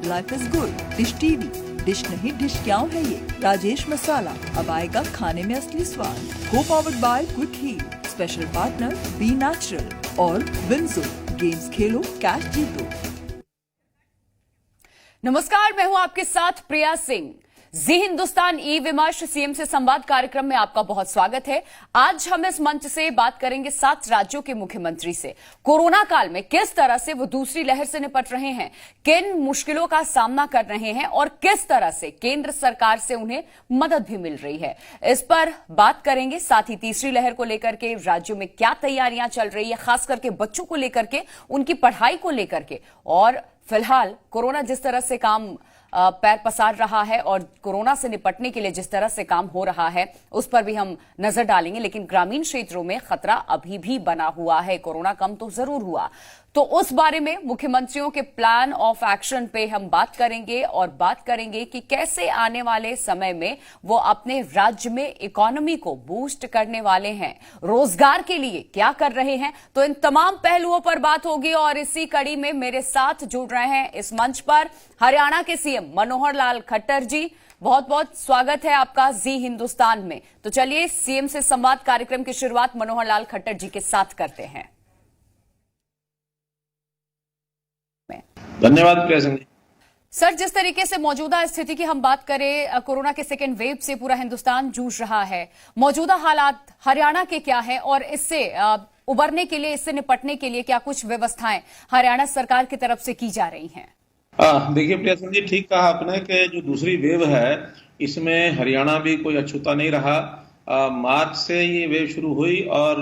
Life is good. Dish TV, dish नहीं dish क्यों है ये। राजेश मसाला, अब आएगा खाने में असली स्वाद। को powered by Quick Heal, special partner Be Natural और विंजो। गेम्स खेलो, कैश जीतो। नमस्कार, मैं हूं आपके साथ प्रिया सिंह। जी हिंदुस्तान ई विमर्श सीएम से संवाद कार्यक्रम में आपका बहुत स्वागत है। आज हम इस मंच से बात करेंगे 7 राज्यों के मुख्यमंत्री से। कोरोना काल में किस तरह से वो दूसरी लहर से निपट रहे हैं, किन मुश्किलों का सामना कर रहे हैं और किस तरह से केंद्र सरकार से उन्हें मदद भी मिल रही है, इस पर बात करेंगे। साथ ही तीसरी लहर को लेकर के राज्यों में क्या तैयारियां चल रही है, खास करके बच्चों को लेकर के, उनकी पढ़ाई को लेकर के, और फिलहाल कोरोना जिस तरह से काम पैर पसार रहा है और कोरोना से निपटने के लिए जिस तरह से काम हो रहा है उस पर भी हम नजर डालेंगे। लेकिन ग्रामीण क्षेत्रों में खतरा अभी भी बना हुआ है। कोरोना कम तो जरूर हुआ, तो उस बारे में मुख्यमंत्रियों के प्लान ऑफ एक्शन पे हम बात करेंगे और बात करेंगे कि कैसे आने वाले समय में वो अपने राज्य में इकोनॉमी को बूस्ट करने वाले हैं, रोजगार के लिए क्या कर रहे हैं। तो इन तमाम पहलुओं पर बात होगी और इसी कड़ी में मेरे साथ जुड़ रहे हैं इस मंच पर हरियाणा के सीएम मनोहर लाल खट्टर जी। बहुत बहुत स्वागत है आपका जी हिंदुस्तान में। तो चलिए सीएम से संवाद कार्यक्रम की शुरुआत मनोहर लाल खट्टर जी के साथ करते हैं। धन्यवाद प्रिया सिंह। सर, जिस तरीके से मौजूदा स्थिति की हम बात करें, कोरोना के सेकेंड वेव से पूरा हिंदुस्तान जूझ रहा है। मौजूदा हालात हरियाणा के क्या है और इससे उबरने के लिए, इससे निपटने के लिए क्या कुछ व्यवस्थाएं हरियाणा सरकार की तरफ से की जा रही हैं? देखिए प्रिया सिंह जी, ठीक कहा आपने कि जो दूसरी वेव है इसमें हरियाणा भी कोई अछूता नहीं रहा। मार्च से ये वेव शुरू हुई और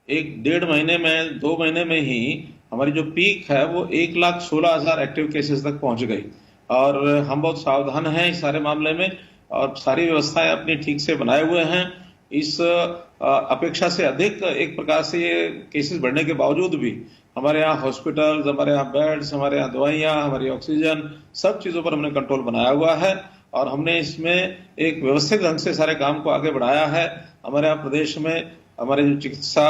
1-1.5 महीने में, 2 महीने में ही हमारी जो पीक है वो 1,16,000 एक्टिव केसेस तक पहुंच गई। और हम बहुत सावधान हैं इस सारे मामले में और सारी व्यवस्थाएं अपनी ठीक से बनाए हुए हैं। इस अपेक्षा से अधिक एक प्रकार से ये केसेस बढ़ने के बावजूद भी हमारे यहाँ हॉस्पिटल्स, हमारे यहाँ बेड्स, हमारे यहाँ दवाइयाँ, हमारी ऑक्सीजन, सब चीजों पर हमने कंट्रोल बनाया हुआ है और हमने इसमें एक व्यवस्थित ढंग से सारे काम को आगे बढ़ाया है। हमारे यहाँ प्रदेश में हमारे जो चिकित्सा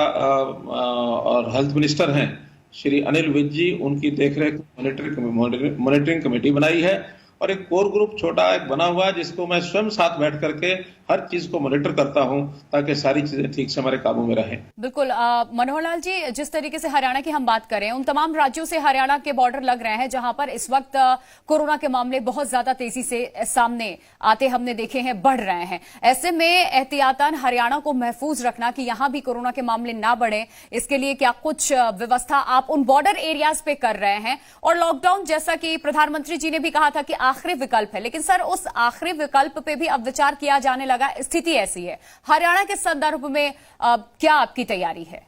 और हेल्थ मिनिस्टर हैं श्री अनिल विज जी, उनकी देखरेख मॉनिटरिंग कमेटी बनाई है और एक कोर ग्रुप छोटा एक बना हुआ है जिसको मैं स्वयं साथ बैठ करके हर चीज को मॉनिटर करता हूं ताकि सारी चीजें ठीक से हमारे काबू में रहें। बिल्कुल मनोहर लाल जी, जिस तरीके से हरियाणा की हम बात करें, उन तमाम राज्यों से हरियाणा के बॉर्डर लग रहे हैं जहां पर इस वक्त कोरोना के मामले बहुत ज्यादा तेजी से सामने आते हमने देखे हैं, बढ़ रहे हैं। ऐसे में एहतियातन हरियाणा को महफूज रखना कि यहां भी कोरोना के मामले ना बढ़े, इसके लिए क्या कुछ व्यवस्था आप उन बॉर्डर एरियाज पे कर रहे हैं? और लॉकडाउन, जैसा कि प्रधानमंत्री जी ने भी कहा था कि आखिरी विकल्प है, लेकिन सर उस आखिरी विकल्प पे भी अब विचार किया जाने लगा, स्थिति ऐसी है। हरियाणा के संदर्भ में क्या आपकी तैयारी है?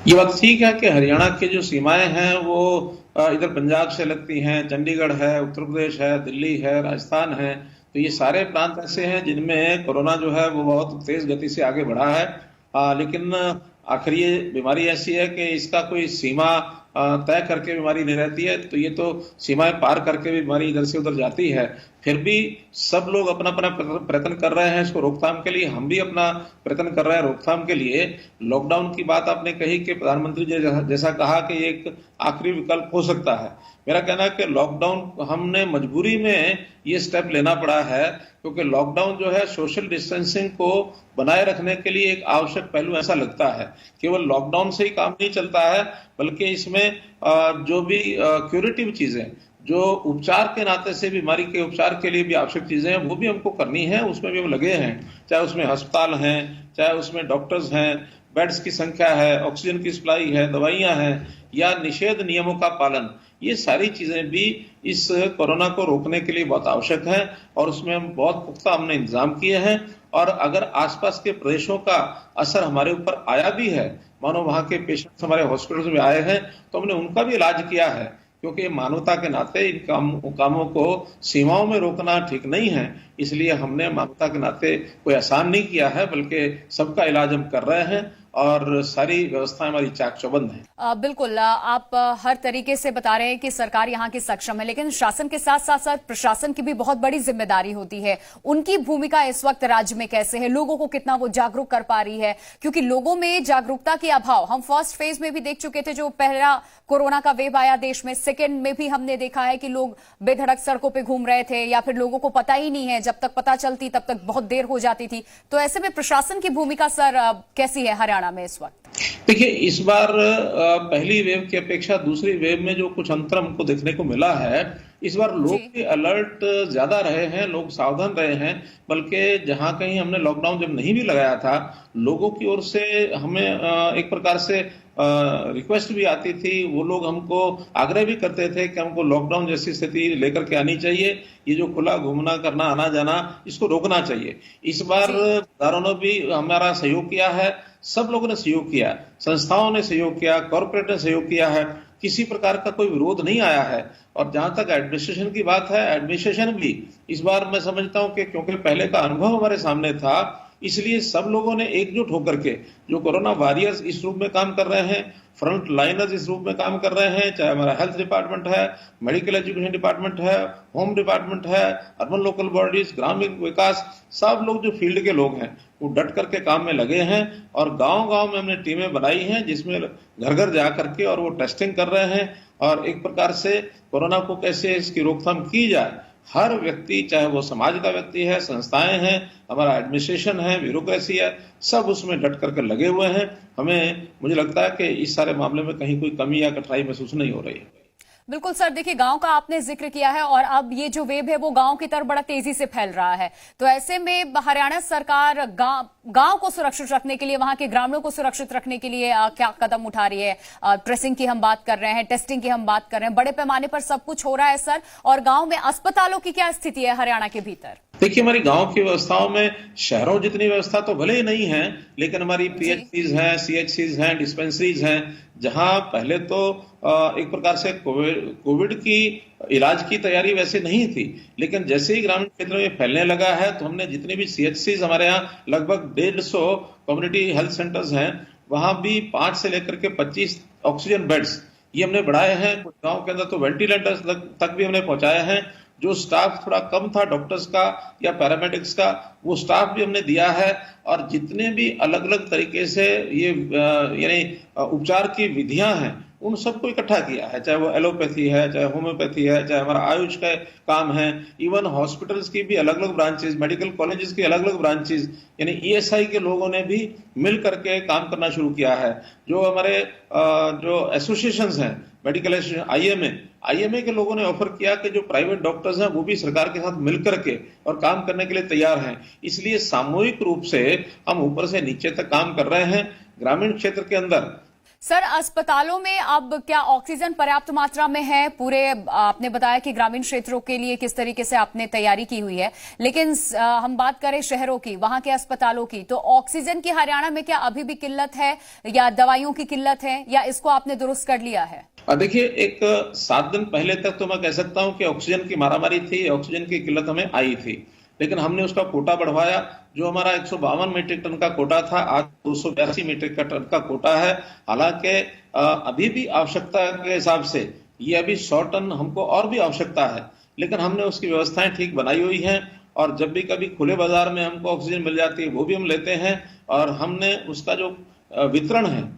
ये बात ठीक है कि हरियाणा की जो सीमाएं हैं वो इधर पंजाब से लगती हैं, चंडीगढ़ है, उत्तर प्रदेश है, दिल्ली है, राजस्थान है। तो ये सारे प्रांत ऐसे हैं जिनमें कोरोना जो है वो बहुत तेज गति से आगे बढ़ा है। लेकिन आखिर ये बीमारी ऐसी है कि इसका कोई सीमा तय करके बीमारी नहीं रहती है, तो ये तो सीमाएं पार करके बीमारी इधर से उधर जाती है। फिर भी सब लोग अपना अपना प्रयत्न कर रहे हैं इसको रोकथाम के लिए, हम भी अपना प्रयत्न कर रहे हैं रोकथाम के लिए। लॉकडाउन की बात आपने कही कि प्रधानमंत्री जी जैसा कहा कि एक आखिरी विकल्प हो सकता है। मेरा कहना है कि लॉकडाउन हमने मजबूरी में ये स्टेप लेना पड़ा है क्योंकि लॉकडाउन जो है सोशल डिस्टेंसिंग को बनाए रखने के लिए एक आवश्यक पहलू ऐसा लगता है। केवल लॉकडाउन से ही काम नहीं चलता है बल्कि इसमें जो भी क्यूरेटिव चीजें, जो उपचार के नाते से बीमारी के उपचार के लिए भी आवश्यक चीजें हैं वो भी हमको करनी है, उसमें भी हम लगे हैं। चाहे उसमें अस्पताल हैं, चाहे उसमें डॉक्टर्स हैं, बेड्स की संख्या है, ऑक्सीजन की सप्लाई है, दवाइयां हैं या निषेध नियमों का पालन, ये सारी चीजें भी इस कोरोना को रोकने के लिए बहुत आवश्यक है और उसमें हम बहुत पुख्ता हमने इंतजाम किए हैं। और अगर आसपास के प्रदेशों का असर हमारे ऊपर आया भी है, मानो वहां के पेशेंट्स हमारे हॉस्पिटल्स में आए हैं, तो हमने उनका भी इलाज किया है क्योंकि मानवता के नाते इन कामों को सीमाओं में रोकना ठीक नहीं है। इसलिए हमने मानवता के नाते कोई आसान नहीं किया है बल्कि सबका इलाज हम कर रहे हैं और सारी व्यवस्थाएं हमारी चाक चौबंद हैं। बिल्कुल, आप हर तरीके से बता रहे हैं कि सरकार यहाँ की सक्षम है, लेकिन शासन के साथ साथ साथ प्रशासन की भी बहुत बड़ी जिम्मेदारी होती है। उनकी भूमिका इस वक्त राज्य में कैसे है? लोगों को कितना वो जागरूक कर पा रही है? क्योंकि लोगों में जागरूकता के अभाव, हम फर्स्ट फेज में भी देख चुके थे, जो पहला कोरोना का वेव आया देश में, सेकेंड में भी हमने देखा है कि लोग बेधड़क सड़कों पर घूम रहे थे, या फिर लोगों को पता ही नहीं है, जब तक पता चलती तब तक बहुत देर हो जाती थी। तो ऐसे में प्रशासन की भूमिका सर कैसी है हरियाणा में इस वक्त? देखिए, इस बार पहली वेव की अपेक्षा दूसरी वेव में जो कुछ अंतर हमको देखने को मिला है, इस बार लोग भी अलर्ट ज्यादा रहे हैं, लोग सावधान रहे हैं। बल्कि जहां कहीं हमने लॉकडाउन जब नहीं भी लगाया था, लोगों की ओर से हमें एक प्रकार से रिक्वेस्ट भी आती थी, वो लोग हमको आग्रह भी करते थे कि हमको लॉकडाउन जैसी स्थिति लेकर के आनी चाहिए, ये जो खुला घूमना करना आना जाना इसको रोकना चाहिए। इस बार बाजारों ने भी हमारा सहयोग किया है, सब लोगों ने सहयोग किया, संस्थाओं ने सहयोग किया, कॉर्पोरेट ने सहयोग किया है, किसी प्रकार का कोई विरोध नहीं आया है। और जहां तक एडमिनिस्ट्रेशन की बात है, एडमिनिस्ट्रेशन भी इस बार मैं समझता हूं कि क्योंकि पहले का अनुभव हमारे सामने था, इसलिए सब लोगों ने एकजुट होकर के जो कोरोना वॉरियर्स इस रूप में काम कर रहे हैं, फ्रंट लाइनर्स इस रूप में काम कर रहे हैं, चाहे हमारा हेल्थ डिपार्टमेंट है, मेडिकल एजुकेशन डिपार्टमेंट है, होम डिपार्टमेंट है, अर्बन लोकल बॉडीज, ग्रामीण विकास, सब लोग जो फील्ड के लोग हैं वो डट करके काम में लगे हैं। और गांव-गांव में हमने टीमें बनाई हैं जिसमें घर घर जा करके और वो टेस्टिंग कर रहे हैं, और एक प्रकार से कोरोना को कैसे इसकी रोकथाम की जाए, हर व्यक्ति, चाहे वो समाज का व्यक्ति है, संस्थाएं हैं, हमारा एडमिनिस्ट्रेशन है, ब्यूरोक्रेसी है, सब उसमें डट करके लगे हुए हैं। मुझे लगता है कि इस सारे मामले में कहीं कोई कमी या कठिनाई महसूस नहीं हो रही है। बिल्कुल सर, देखिए गांव का आपने जिक्र किया है, और अब ये जो वेव है वो गांव की तरफ बड़ा तेजी से फैल रहा है। तो ऐसे में हरियाणा सरकार गांव को सुरक्षित रखने के लिए, वहां के ग्रामीणों को सुरक्षित रखने के लिए क्या कदम उठा रही है? ट्रेसिंग की हम बात कर रहे हैं, टेस्टिंग की हम बात कर रहे हैं, बड़े पैमाने पर सब कुछ हो रहा है सर। और गांव में अस्पतालों की क्या स्थिति है हरियाणा के भीतर? देखिए, हमारी गांव की व्यवस्थाओं में शहरों जितनी व्यवस्था तो भले ही नहीं है, लेकिन हमारी पीएचसीज हैं, सीएचसीज हैं, डिस्पेंसरीज हैं, जहां पहले तो एक प्रकार से कोविड की इलाज की तैयारी वैसे नहीं थी, लेकिन जैसे ही ग्रामीण क्षेत्रों में फैलने लगा है, तो हमने जितने भी सीएचसीज, हमारे यहाँ लगभग 150 कम्युनिटी हेल्थ सेंटर्स हैं, वहां भी 5 से लेकर के 25 ऑक्सीजन बेड्स ये हमने बढ़ाए हैं। कुछ गाँव के अंदर तो वेंटिलेटर्स तक भी हमने पहुंचाए हैं। जो स्टाफ थोड़ा कम था डॉक्टर्स का या पैरामेडिक्स का, वो स्टाफ भी हमने दिया है। और जितने भी अलग अलग तरीके से ये यानी उपचार की विधियां हैं, उन सबको इकट्ठा किया है, चाहे वो एलोपैथी है, चाहे होम्योपैथी है, चाहे हमारा आयुष का काम है, इवन हॉस्पिटल्स की भी अलग अलग ब्रांचेस, मेडिकल कॉलेजेस की अलग अलग ब्रांचेस, यानी ईएसआई के लोगों ने भी मिल करके काम करना शुरू किया है। जो हमारे जो एसोसिएशंस हैं, मेडिकल एसोसिएशन, आईएमए के लोगों ने ऑफर किया कि जो प्राइवेट डॉक्टर्स हैं वो भी सरकार के साथ मिल करके और काम करने के लिए तैयार हैं। इसलिए सामूहिक रूप से हम ऊपर से नीचे तक काम कर रहे हैं ग्रामीण क्षेत्र के अंदर। सर, अस्पतालों में अब क्या ऑक्सीजन पर्याप्त मात्रा में है? पूरे आपने बताया कि ग्रामीण क्षेत्रों के लिए किस तरीके से आपने तैयारी की हुई है, लेकिन हम बात करें शहरों की, वहां के अस्पतालों की, तो ऑक्सीजन की हरियाणा में क्या अभी भी किल्लत है, या दवाइयों की किल्लत है, या इसको आपने दुरुस्त कर लिया है? देखिए, एक 7 दिन पहले तक तो मैं कह सकता हूं कि ऑक्सीजन की मारामारी थी, ऑक्सीजन की किल्लत हमें आई थी, लेकिन हमने उसका कोटा बढ़वाया। जो हमारा 152 मीट्रिक टन का कोटा था, आज 282 मीट्रिक टन का कोटा है। हालांकि अभी भी आवश्यकता के हिसाब से ये अभी 100 टन हमको और भी आवश्यकता है, लेकिन हमने उसकी व्यवस्थाएं ठीक बनाई हुई हैं। और जब भी कभी खुले बाजार में हमको ऑक्सीजन मिल जाती है, वो भी हम लेते हैं। और हमने उसका जो वितरण है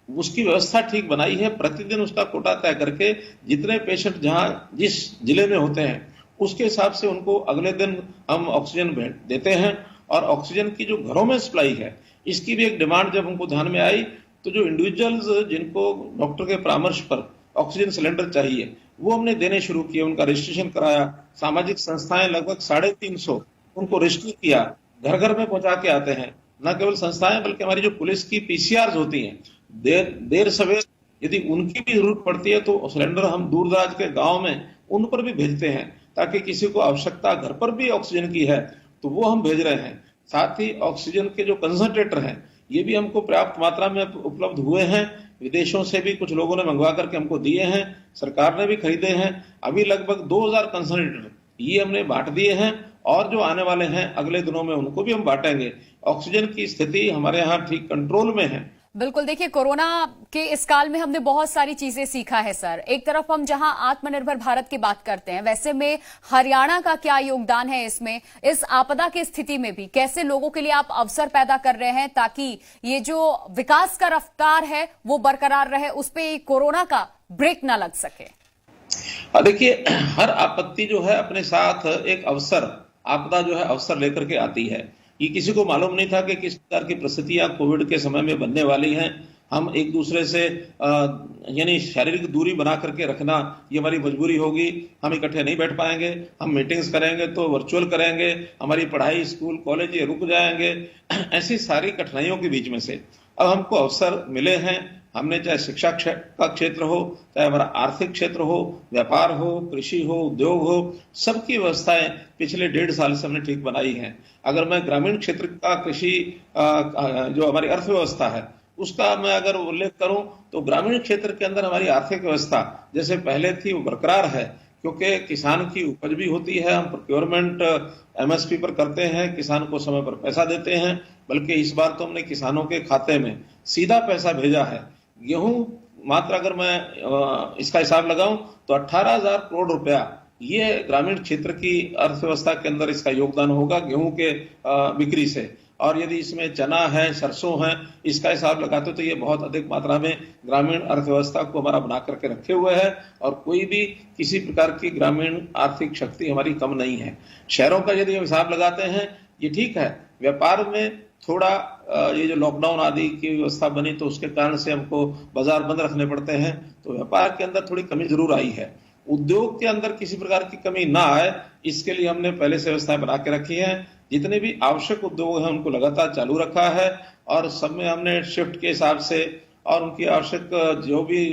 उसकी व्यवस्था ठीक बनाई है। प्रतिदिन उसका कोटा तय करके जितने पेशेंट जहां जिस जिले में होते हैं उसके हिसाब से उनको अगले दिन हम ऑक्सीजन देते हैं। और ऑक्सीजन की जो घरों में सप्लाई है, इसकी भी एक डिमांड जब हमको ध्यान में आई, तो जो इंडिविजुअल्स जिनको डॉक्टर के परामर्श पर ऑक्सीजन सिलेंडर चाहिए, वो हमने देने शुरू किए, उनका रजिस्ट्रेशन कराया। सामाजिक संस्थाएं लगभग 350 उनको रजिस्टर किया, घर घर में पहुंचा के आते हैं। न केवल संस्थाएं बल्कि हमारी जो पुलिस की पीसीआर होती हैं, देर सवेर यदि उनकी भी जरूरत पड़ती है तो सिलेंडर हम दूर दराज के गांव में उन पर भी भेजते हैं, ताकि किसी को आवश्यकता घर पर भी ऑक्सीजन की है तो वो हम भेज रहे हैं। साथ ही ऑक्सीजन के जो कंसंट्रेटर हैं, ये भी हमको पर्याप्त मात्रा में उपलब्ध हुए हैं। विदेशों से भी कुछ लोगों ने मंगवा करके हमको दिए हैं, सरकार ने भी खरीदे हैं। अभी लगभग 2000 कंसंट्रेटर ये हमने बांट दिए हैं, और जो आने वाले हैं अगले दिनों में उनको भी हम बांटेंगे। ऑक्सीजन की स्थिति हमारे यहाँ ठीक कंट्रोल में है। बिल्कुल, देखिए कोरोना के इस काल में हमने बहुत सारी चीजें सीखा है सर। एक तरफ हम जहां आत्मनिर्भर भारत की बात करते हैं, वैसे में हरियाणा का क्या योगदान है इसमें, इस आपदा की स्थिति में भी कैसे लोगों के लिए आप अवसर पैदा कर रहे हैं ताकि ये जो विकास का रफ्तार है वो बरकरार रहे, उस पे कोरोना का ब्रेक ना लग सके। देखिए, हर आपत्ति जो है अपने साथ एक अवसर, आपदा जो है अवसर लेकर के आती है। ये किसी को मालूम नहीं था कि किस प्रकार की परिस्थितियां कोविड के समय में बनने वाली हैं। हम एक दूसरे से यानी शारीरिक दूरी बना करके रखना, ये हमारी मजबूरी होगी। हम इकट्ठे नहीं बैठ पाएंगे, हम मीटिंग्स करेंगे तो वर्चुअल करेंगे, हमारी पढ़ाई स्कूल कॉलेज ये रुक जाएंगे। ऐसी सारी कठिनाइयों के बीच में से अब हमको अवसर मिले हैं। हमने चाहे शिक्षा का क्षेत्र हो, चाहे हमारा आर्थिक क्षेत्र हो, व्यापार हो, कृषि हो, उद्योग हो, सबकी व्यवस्थाएं पिछले 1.5 साल से हमने ठीक बनाई हैं। अगर मैं ग्रामीण क्षेत्र का कृषि जो हमारी अर्थव्यवस्था है उसका मैं अगर उल्लेख करूं तो ग्रामीण क्षेत्र के अंदर हमारी आर्थिक व्यवस्था जैसे पहले थी वो बरकरार है, क्योंकि किसान की उपज भी होती है, हम प्रोक्योरमेंट एमएसपी पर करते हैं, किसान को समय पर पैसा देते हैं। बल्कि इस बार तो हमने किसानों के खाते में सीधा पैसा भेजा है। गेहूं मात्र अगर मैं इसका हिसाब लगाऊं तो 18,000 करोड़ रुपया ये ग्रामीण क्षेत्र की अर्थव्यवस्था के अंदर इसका योगदान होगा गेहूं के बिक्री से। और यदि इसमें चना है, सरसों है, इसका हिसाब लगाते तो ये बहुत अधिक मात्रा में ग्रामीण अर्थव्यवस्था को हमारा बना करके रखे हुए है और कोई भी किसी प्रकार की ग्रामीण आर्थिक शक्ति हमारी कम नहीं है। शहरों का यदि हम हिसाब लगाते हैं, ये ठीक है, व्यापार में थोड़ा ये जो लॉकडाउन आदि की व्यवस्था बनी तो उसके कारण से हमको बाजार बंद रखने पड़ते हैं, तो व्यापार के अंदर थोड़ी कमी जरूर आई है। उद्योग के अंदर किसी प्रकार की कमी ना आए इसके लिए हमने पहले से व्यवस्थाएं बना के रखी हैं। जितने भी आवश्यक उद्योग हैं उनको लगातार चालू रखा है और सब में हमने शिफ्ट के हिसाब से और उनकी आवश्यक जो भी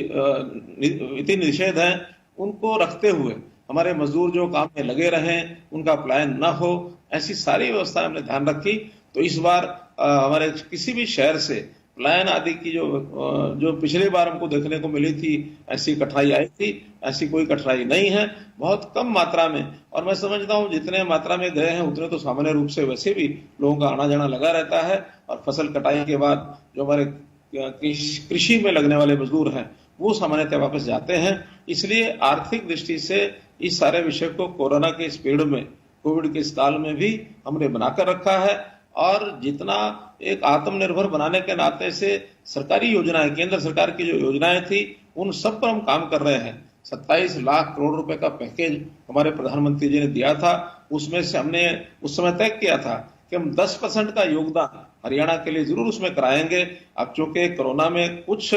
वित्तीय निषेध हैं उनको रखते हुए हमारे मजदूर जो काम में लगे रहें, उनका पलायन न हो, ऐसी सारी व्यवस्थाएं हमने ध्यान रखी। तो इस बार हमारे किसी भी शहर से पलायन आदि की जो पिछली बार हमको देखने को मिली थी, ऐसी कठिनाई आई थी, ऐसी कोई कठिनाई नहीं है, बहुत कम मात्रा में। और मैं समझता हूँ जितने मात्रा में गए हैं उतने तो सामान्य रूप से वैसे भी लोगों का आना जाना लगा रहता है। और फसल कटाई के बाद जो हमारे कृषि में लगने वाले मजदूर हैं वो सामान्यतः वापस जाते हैं। इसलिए आर्थिक दृष्टि से इस सारे विषय को कोरोना के इस पीरियड में, कोविड के इस काल में भी हमने बनाकर रखा है। और जितना एक आत्मनिर्भर बनाने के नाते से सरकारी योजनाएं, केंद्र सरकार की जो योजनाएं थी उन सब पर हम काम कर रहे हैं। 27 लाख करोड़ रुपए का पैकेज हमारे प्रधानमंत्री जी ने दिया था, उसमें से हमने उस समय तय किया था कि हम 10% का योगदान हरियाणा के लिए जरूर उसमें कराएंगे। अब चूंकि कोरोना में कुछ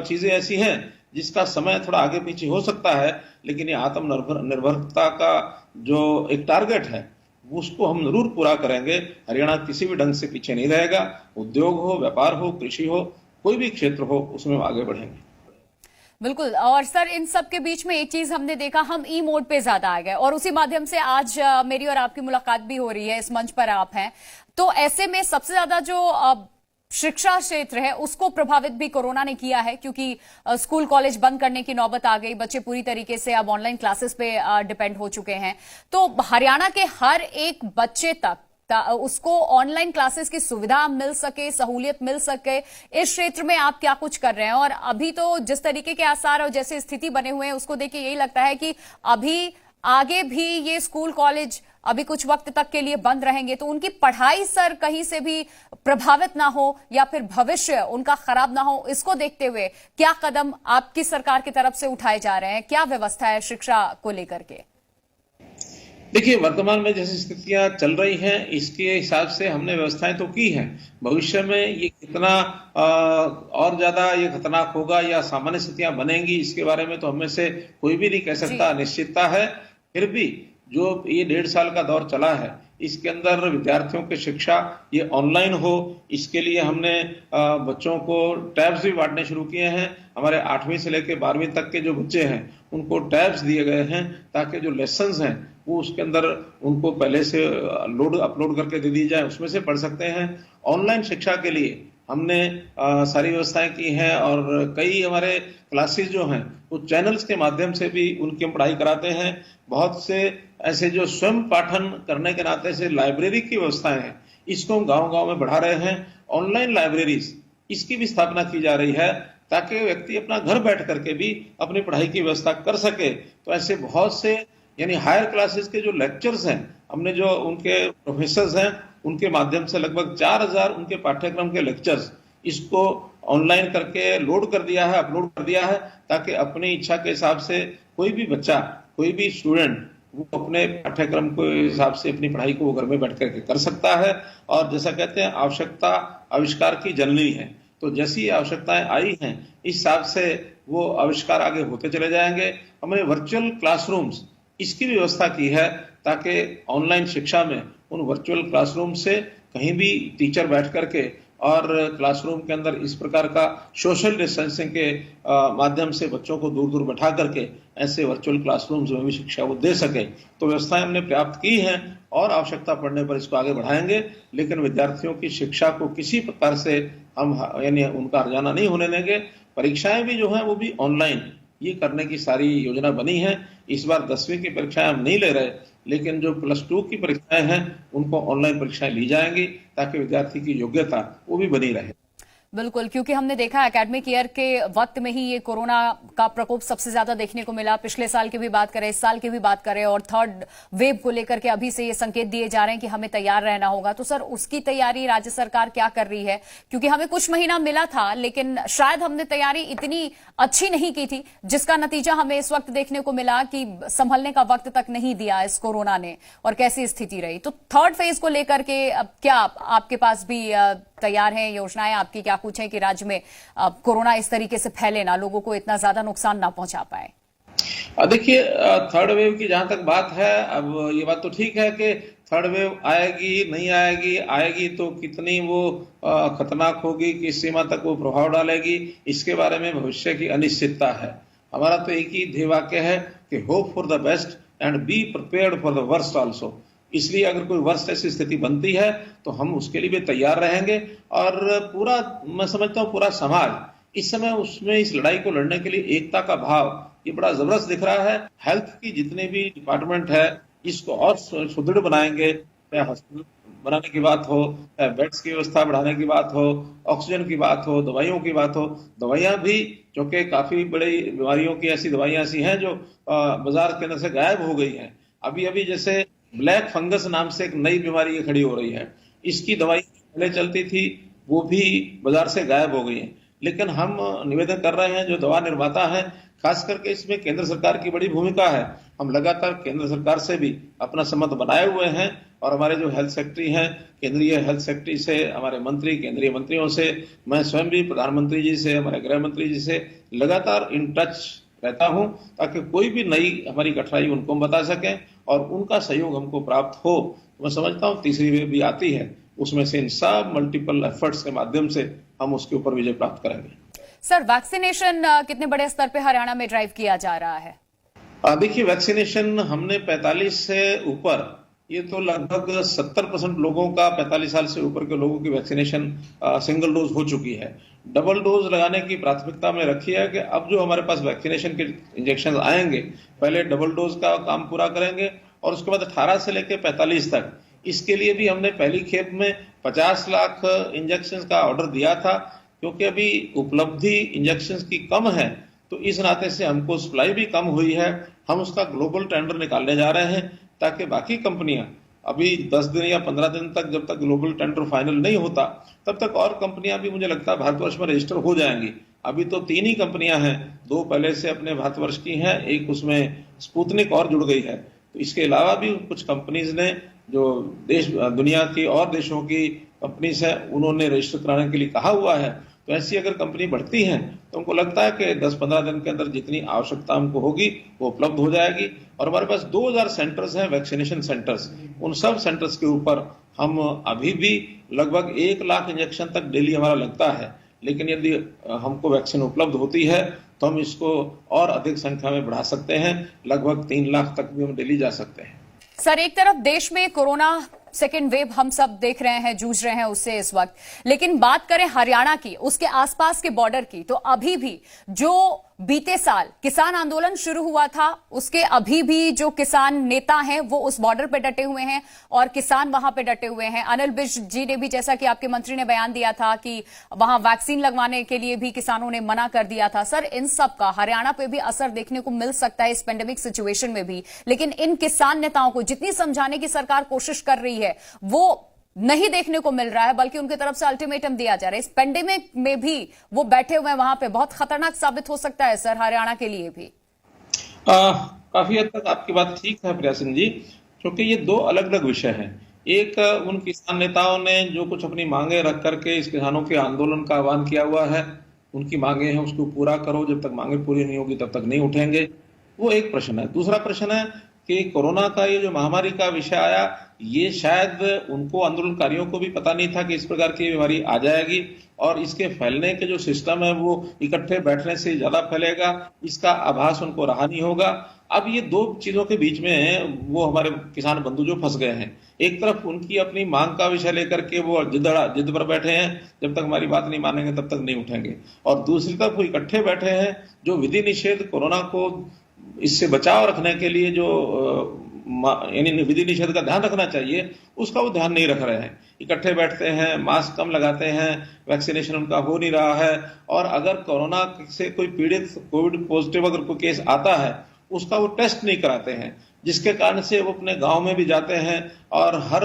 चीजें ऐसी हैं जिसका समय थोड़ा आगे पीछे हो सकता है, लेकिन ये आत्मनिर्भरता का जो एक टारगेट है उसको हम जरूर पूरा करेंगे। हरियाणा किसी भी ढंग से पीछे नहीं रहेगा। उद्योग हो, व्यापार हो, कृषि हो, कोई भी क्षेत्र हो, उसमें आगे बढ़ेंगे। बिल्कुल। और सर इन सब के बीच में एक चीज हमने देखा, हम ई मोड पे ज्यादा आ गए और उसी माध्यम से आज मेरी और आपकी मुलाकात भी हो रही है, इस मंच पर आप हैं। तो ऐसे में सबसे ज्यादा जो शिक्षा क्षेत्र है उसको प्रभावित भी कोरोना ने किया है, क्योंकि स्कूल कॉलेज बंद करने की नौबत आ गई, बच्चे पूरी तरीके से अब ऑनलाइन क्लासेस पे डिपेंड हो चुके हैं। तो हरियाणा के हर एक बच्चे तक उसको ऑनलाइन क्लासेस की सुविधा मिल सके, सहूलियत मिल सके, इस क्षेत्र में आप क्या कुछ कर रहे हैं? और अभी तो जिस तरीके के आसार और जैसे स्थिति बने हुए हैं उसको देख के यही लगता है कि अभी आगे भी ये स्कूल कॉलेज अभी कुछ वक्त तक के लिए बंद रहेंगे, तो उनकी पढ़ाई सर कहीं से भी प्रभावित ना हो या फिर भविष्य उनका खराब ना हो, इसको देखते हुए क्या कदम आपकी सरकार की तरफ से उठाए जा रहे हैं? क्या व्यवस्था है शिक्षा को लेकर के? देखिए, वर्तमान में जैसी स्थितियां चल रही हैं इसके हिसाब से हमने व्यवस्थाएं तो की हैं। भविष्य में ये कितना और ज्यादा ये खतरनाक होगा या सामान्य स्थितियां बनेंगी इसके बारे में तो हमें से कोई भी नहीं कह सकता, निश्चितता है। फिर भी जो ये 1.5 साल का दौर चला है इसके अंदर विद्यार्थियों की शिक्षा ये ऑनलाइन हो, इसके लिए हमने बच्चों को टैब्स भी बांटने शुरू किए हैं। हमारे 8वीं से लेकर 12वीं तक के जो बच्चे हैं उनको टैब्स दिए गए हैं ताकि जो लेसन्स हैं वो उसके अंदर उनको पहले से अपलोड करके दे दी जाए, उसमें से पढ़ सकते हैं। ऑनलाइन शिक्षा के लिए हमने सारी व्यवस्थाएं की हैं और कई हमारे क्लासेस जो हैं वो चैनल्स के माध्यम से भी उनकी हम पढ़ाई कराते हैं। बहुत से ऐसे जो स्वयं पाठन करने के नाते से लाइब्रेरी की व्यवस्थाएं हैं इसको हम गांव-गांव में बढ़ा रहे हैं। ऑनलाइन लाइब्रेरीज इसकी भी स्थापना की जा रही है, ताकि व्यक्ति अपना घर बैठ करके भी अपनी पढ़ाई की व्यवस्था कर सके। तो ऐसे बहुत से यानी हायर क्लासेस के जो लेक्चर्स हैं, हमने जो उनके प्रोफेसर्स हैं उनके माध्यम से लगभग 4000 उनके पाठ्यक्रम के लेक्चर्स इसको ऑनलाइन करके लोड कर दिया है, अपलोड कर दिया है, ताकि अपनी इच्छा के हिसाब से कोई भी बच्चा, कोई भी स्टूडेंट वो अपने पाठ्यक्रम के हिसाब से अपनी पढ़ाई को वो घर में बैठ करके कर सकता है। और जैसा कहते हैं, आवश्यकता आविष्कार की जननी है, तो जैसी आवश्यकताएं आई हैं इस हिसाब से वो आविष्कार आगे होते चले जाएंगे। हमने वर्चुअल क्लासरूम्स इसकी भी व्यवस्था की है, ताकि ऑनलाइन शिक्षा में उन वर्चुअल क्लासरूम से कहीं भी टीचर बैठ करके और क्लासरूम के अंदर इस प्रकार का सोशल डिस्टेंसिंग के माध्यम से बच्चों को दूर दूर बैठा करके ऐसे वर्चुअल क्लासरूम्स में भी शिक्षा वो दे सके। तो व्यवस्थाएं हमने प्राप्त की हैं और आवश्यकता पड़ने पर इसको आगे बढ़ाएंगे, लेकिन विद्यार्थियों की शिक्षा को किसी प्रकार से हम यानी उनका हर्जाना नहीं होने देंगे। परीक्षाएं भी जो है वो भी ऑनलाइन ये करने की सारी योजना बनी है। इस बार 10वीं की परीक्षाएं हम नहीं ले रहे, लेकिन जो +2 की परीक्षाएं हैं उनको ऑनलाइन परीक्षाएं ली जाएंगी, ताकि विद्यार्थी की योग्यता वो भी बनी रहे। बिल्कुल, क्योंकि हमने देखा एकेडमिक ईयर के वक्त में ही ये कोरोना का प्रकोप सबसे ज्यादा देखने को मिला। पिछले साल की भी बात करें, इस साल की भी बात करें, और थर्ड वेव को लेकर के अभी से ये संकेत दिए जा रहे हैं कि हमें तैयार रहना होगा। तो सर, उसकी तैयारी राज्य सरकार क्या कर रही है? क्योंकि हमें कुछ महीना मिला था, लेकिन शायद हमने तैयारी इतनी अच्छी नहीं की थी, जिसका नतीजा हमें इस वक्त देखने को मिला कि संभलने का वक्त तक नहीं दिया इस कोरोना ने, और कैसी स्थिति रही। तो थर्ड फेज को लेकर के अब क्या आपके पास भी तैयार है योजनाएं आपकी? क्या कुछ है कि राज्य में कोरोना इस तरीके से फैले ना, लोगों को इतना ज्यादा नुकसान ना पहुंचा पाए? देखिए, थर्ड वेव की जहां तक बात है, अब ये बात तो ठीक है कि थर्ड वेव आएगी नहीं आएगी, आएगी तो कितनी वो खतरनाक होगी, किस सीमा तक वो प्रभाव डालेगी, इसके बारे में भविष्य की अनिश्चितता है। हमारा तो एक ही ध्येय वाक्य है कि hope for the best and be prepared for the worst also. इसलिए अगर कोई वर्स्ट ऐसी स्थिति बनती है तो हम उसके लिए भी तैयार रहेंगे। और पूरा, मैं समझता हूँ पूरा समाज इस समय उसमें इस लड़ाई को लड़ने के लिए एकता का भाव ये बड़ा जबरदस्त दिख रहा है। हेल्थ की जितने भी डिपार्टमेंट है इसको और सुदृढ़ बनाएंगे, चाहे हॉस्पिटल बनाने की बात हो, चाहे बेड्स की व्यवस्था बढ़ाने की बात हो, ऑक्सीजन की बात हो, दवाइयों की बात हो। दवाइयां भी, जो कि काफी बड़ी बीमारियों की ऐसी दवाइयां ऐसी हैं जो बाजार के अंदर से गायब हो गई हैं। अभी अभी जैसे ब्लैक फंगस नाम से एक नई बीमारी खड़ी हो रही है, इसकी दवाई पहले चलती थी वो भी बाजार से गायब हो गई है। लेकिन हम निवेदन कर रहे हैं, जो दवा निर्माता है, खास करके इसमें केंद्र सरकार की बड़ी भूमिका है। हम लगातार केंद्र सरकार से भी अपना संबंध बनाए हुए हैं, और हमारे जो हेल्थ सेक्रेटरी हैं, केंद्रीय हेल्थ सेक्रेटरी से, हमारे मंत्री, केंद्रीय मंत्रियों से, मैं स्वयं भी प्रधानमंत्री जी से, हमारे गृह मंत्री जी से लगातार इन टच रहता हूं, ताकि कोई भी नई हमारी कठिनाई उनको बता सकें और उनका सहयोग हमको प्राप्त हो। मैं समझता हूं तीसरी वेव भी आती है, उसमें से इन सब मल्टीपल एफर्ट्स के माध्यम से हम उसके ऊपर विजय प्राप्त करेंगे। सर, वैक्सीनेशन कितने बड़े स्तर पे हरियाणा में ड्राइव किया जा रहा है? देखिए, वैक्सीनेशन हमने 45 से ऊपर, ये तो लगभग 70% लोगों का, 45 साल से ऊपर के लोगों की वैक्सीनेशन सिंगल डोज हो चुकी है। डबल डोज लगाने की प्राथमिकता में रखी है कि अब जो हमारे पास वैक्सीनेशन के इंजेक्शन आएंगे, पहले डबल डोज का काम पूरा करेंगे और उसके बाद 18 से लेकर 45 तक, इसके लिए भी हमने पहली खेप में 50 लाख इंजेक्शन का ऑर्डर दिया था। क्योंकि अभी उपलब्धि इंजेक्शन की कम है, तो इस नाते से हमको सप्लाई भी कम हुई है। हम उसका ग्लोबल टेंडर निकालने जा रहे हैं, ताकि बाकी कंपनियां अभी 10 दिन या 15 दिन तक, जब तक ग्लोबल टेंडर फाइनल नहीं होता, तब तक और कंपनियां भी मुझे लगता है भारतवर्ष में रजिस्टर हो जाएंगी। अभी तो 3 ही कंपनियां हैं, 2 पहले से अपने भारतवर्ष की हैं, एक उसमें स्पुतनिक और जुड़ गई है। तो इसके अलावा भी कुछ कंपनीज ने, जो देश दुनिया की और देशों की कंपनीज है, उन्होंने रजिस्टर कराने के लिए कहा हुआ है। तो ऐसी अगर कंपनी बढ़ती है तो हमको लगता है कि 10-15 दिन के अंदर जितनी आवश्यकता हमको होगी वो उपलब्ध हो जाएगी। और हमारे पास 2000 सेंटर्स हैं, वैक्सीनेशन सेंटर्स। उन सब सेंटर्स के ऊपर हम अभी भी लगभग 1 लाख इंजेक्शन तक डेली हमारा लगता है। लेकिन यदि हमको वैक्सीन उपलब्ध होती है तो हम इसको और अधिक संख्या में बढ़ा सकते हैं, लगभग 3 लाख तक भी हम डेली जा सकते हैं। सर, एक तरफ देश में कोरोना सेकेंड वेव हम सब देख रहे हैं, जूझ रहे हैं उससे इस वक्त, लेकिन बात करें हरियाणा की, उसके आसपास के बॉर्डर की, तो अभी भी जो बीते साल किसान आंदोलन शुरू हुआ था, उसके अभी भी जो किसान नेता हैं वो उस बॉर्डर पे डटे हुए हैं और किसान वहां पे डटे हुए हैं। अनिल विज जी ने भी, जैसा कि आपके मंत्री ने बयान दिया था कि वहां वैक्सीन लगवाने के लिए भी किसानों ने मना कर दिया था। सर, इन सब का हरियाणा पे भी असर देखने को मिल सकता है इस पेंडेमिक सिचुएशन में भी, लेकिन इन किसान नेताओं को जितनी समझाने की सरकार कोशिश कर रही है वो नहीं देखने को मिल रहा है, बल्कि उनकी तरफ से अल्टीमेटम दिया जा रहा है। इस पेंडेमिक में भी वो बैठे हुए हैं वहां पे, बहुत खतरनाक साबित हो सकता है सर हरियाणा के लिए भी। काफी हद तक आपकी बात ठीक है प्रिया सिंह जी, क्योंकि ये दो अलग अलग विषय हैं। एक उन किसान नेताओं ने जो कुछ अपनी मांगे रख करके इस किसानों के आंदोलन का आह्वान किया हुआ है, उनकी मांगे हैं उसको पूरा करो, जब तक मांगे पूरी नहीं होगी तब तक नहीं उठेंगे, वो एक प्रश्न है। दूसरा प्रश्न है कि कोरोना का ये जो महामारी का विषय आया, ये शायद उनको आंदोलनकारियों को भी पता नहीं था कि इस प्रकार की बीमारी आ जाएगी और इसके फैलने के जो सिस्टम है वो इकट्ठे बैठने से ज्यादा फैलेगा, इसका आभास उनको रहा नहीं होगा। अब ये दो चीजों के बीच में वो हमारे किसान बंधु जो फंस गए हैं, एक तरफ उनकी अपनी मांग का विषय लेकर के वो जिद पर बैठे हैं, जब तक हमारी बात नहीं मानेंगे तब तक नहीं उठेंगे, और दूसरी तरफ वो इकट्ठे बैठे हैं जो विधि निषेध, कोरोना को इससे बचाव रखने के लिए जो यानी विधि निषेध का ध्यान रखना चाहिए, उसका वो ध्यान नहीं रख रहे हैं। इकट्ठे बैठते हैं, मास्क कम लगाते हैं, वैक्सीनेशन उनका हो नहीं रहा है, और अगर कोरोना से कोई पीड़ित, कोविड पॉजिटिव अगर कोई केस आता है उसका वो टेस्ट नहीं कराते हैं, जिसके कारण से वो अपने गांव में भी जाते हैं और हर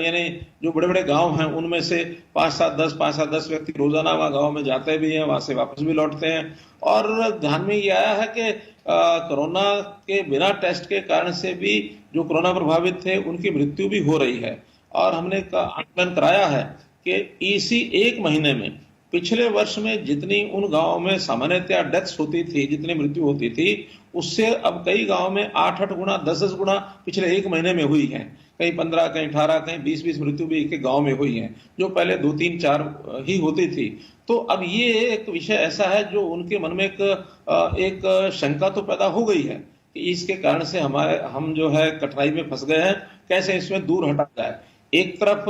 यानी जो बड़े बड़े गांव हैं उनमें से 5-7-10 व्यक्ति रोजाना वहां गांव में जाते भी हैं, वहां से वापस भी लौटते हैं। और ध्यान में ये आया है कि कोरोना के बिना टेस्ट के कारण से भी जो कोरोना प्रभावित थे उनकी मृत्यु भी हो रही है। और हमने आकलन कराया है कि इसी एक महीने में पिछले वर्ष में जितनी उन गांवों में सामान्यतया डेथ्स होती थी, जितनी मृत्यु होती थी, उससे अब कई गांव में 8-8 गुना, 10-10 गुना पिछले एक महीने में हुई है। कहीं 15, कहीं 18, कहीं 20-20 मृत्यु भी एक गांव में हुई है, जो पहले 2-3-4 ही होती थी। तो अब ये एक विषय ऐसा है जो उनके मन में एक शंका तो पैदा हो गई है कि इसके कारण से हम जो है कठिनाई में फंस गए हैं, कैसे इसमें दूर हटा जाए। एक तरफ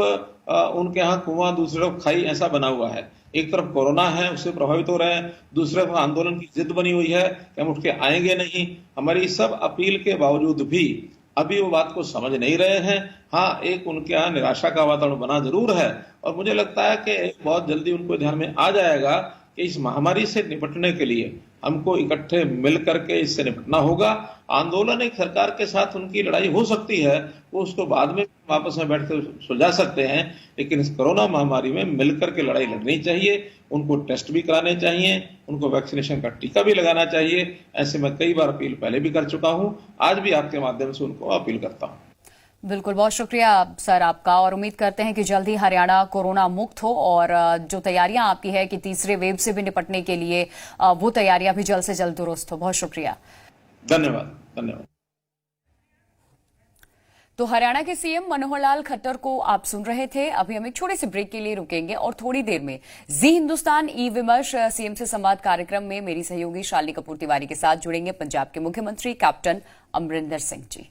उनके यहाँ कुआं, दूसरी तरफ खाई, ऐसा बना हुआ है। एक तरफ कोरोना है, उससे प्रभावित हो रहे हैं, दूसरे तरफ आंदोलन की जिद बनी हुई है कि हम उठ के आएंगे नहीं। हमारी सब अपील के बावजूद भी अभी वो बात को समझ नहीं रहे हैं। हाँ, एक उनके यहाँ निराशा का वातावरण बना जरूर है, और मुझे लगता है कि बहुत जल्दी उनको ध्यान में आ जाएगा कि इस महामारी से निपटने के लिए हमको इकट्ठे मिल करके इससे निपटना होगा। आंदोलन एक सरकार के साथ उनकी लड़ाई हो सकती है, वो उसको बाद में आपस में बैठ कर सुलझा सकते हैं, लेकिन इस कोरोना महामारी में मिलकर के लड़ाई लड़नी चाहिए। उनको टेस्ट भी कराने चाहिए, उनको वैक्सीनेशन का टीका भी लगाना चाहिए। ऐसे मैं कई बार अपील पहले भी कर चुका हूं, आज भी आपके माध्यम से उनको अपील करता हूं। बिल्कुल, बहुत शुक्रिया सर आपका, और उम्मीद करते हैं कि जल्द ही हरियाणा कोरोना मुक्त हो और जो तैयारियां आपकी है कि तीसरे वेव से भी निपटने के लिए वो तैयारियां भी जल्द से जल्द दुरुस्त हो। बहुत शुक्रिया, धन्यवाद। तो हरियाणा के सीएम मनोहर लाल खट्टर को आप सुन रहे थे। अभी हम एक छोटे से ब्रेक के लिए रुकेंगे और थोड़ी देर में जी हिंदुस्तान ई विमर्श सीएम से संवाद कार्यक्रम में मेरी सहयोगी शालिनी कपूर तिवारी के साथ जुड़ेंगे पंजाब के मुख्यमंत्री कैप्टन अमरिंदर सिंह जी।